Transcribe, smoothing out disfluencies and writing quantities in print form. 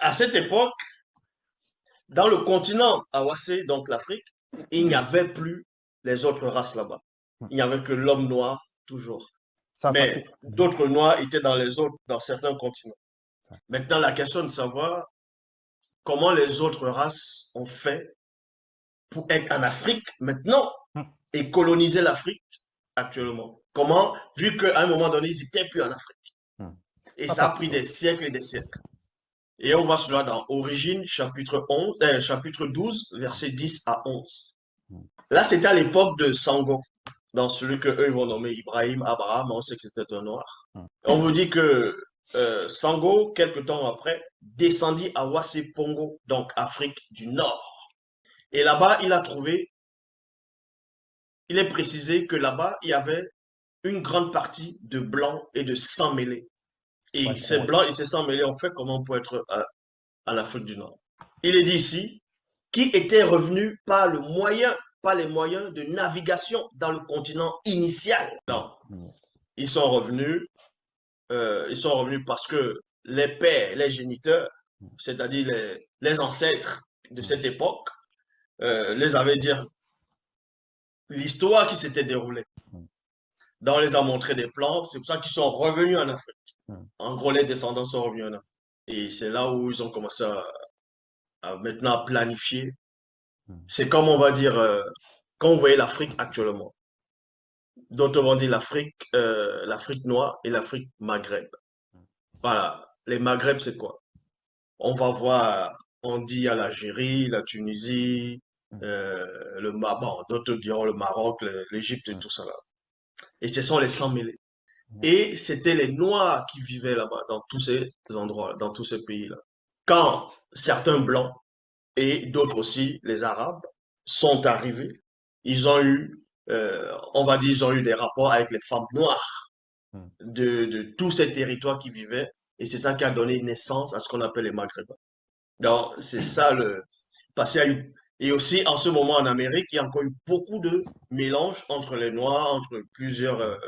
à cette époque, dans le continent Awasé, donc l'Afrique, il n'y avait plus les autres races là-bas. Il n'y avait que l'homme noir, toujours. Ça Mais coûte. d'autres noirs étaient dans certains continents. Ça. Maintenant, la question de savoir comment les autres races ont fait pour être en Afrique maintenant et coloniser l'Afrique actuellement. Comment, vu qu'à un moment donné, ils n'étaient plus en Afrique. Et ça a pris des siècles et des siècles. Et on voit cela dans Origine, chapitre 12, versets 10 à 11. Là, c'était à l'époque de Sango, dans celui que eux vont nommer Ibrahim, Abraham, on sait que c'était un noir. On vous dit que Sango, quelque temps après, descendit à Wassé Pongo, donc Afrique du Nord. Et là-bas, il est précisé que là-bas, il y avait une grande partie de blancs et de sang mêlés. Et ces blancs et ces sangs mêlés ont fait comment pour être en Afrique du Nord. Il est dit ici, qui étaient revenus par les moyens de navigation dans le continent initial. Non, ils sont revenus parce que les pères, les géniteurs, c'est-à-dire les ancêtres de cette époque, les avaient dit l'histoire qui s'était déroulée. Donc, on les a montré des plans, c'est pour ça qu'ils sont revenus en Afrique. En gros, les descendants sont revenus en Afrique. Et c'est là où ils ont commencé à maintenant planifier. C'est comme on va dire, quand vous voyez l'Afrique actuellement, d'autrement dit l'Afrique noire et l'Afrique Maghreb. Voilà, les Maghreb, c'est quoi? On va voir, on dit à l'Algérie, la Tunisie, bon, d'autres diront le Maroc, l'Égypte et tout ça là. Et ce sont les 100 mêlés. Et c'était les Noirs qui vivaient là-bas, dans tous ces endroits, dans tous ces pays-là. Quand certains Blancs et d'autres aussi, les Arabes, sont arrivés, ils ont eu, on va dire, ils ont eu des rapports avec les femmes noires de tous ces territoires qui vivaient. Et c'est ça qui a donné naissance à ce qu'on appelle les Maghrébins. Donc, c'est ça le. Parce qu'il y a eu. Et aussi, en ce moment, en Amérique, il y a encore eu beaucoup de mélanges entre les Noirs, entre plusieurs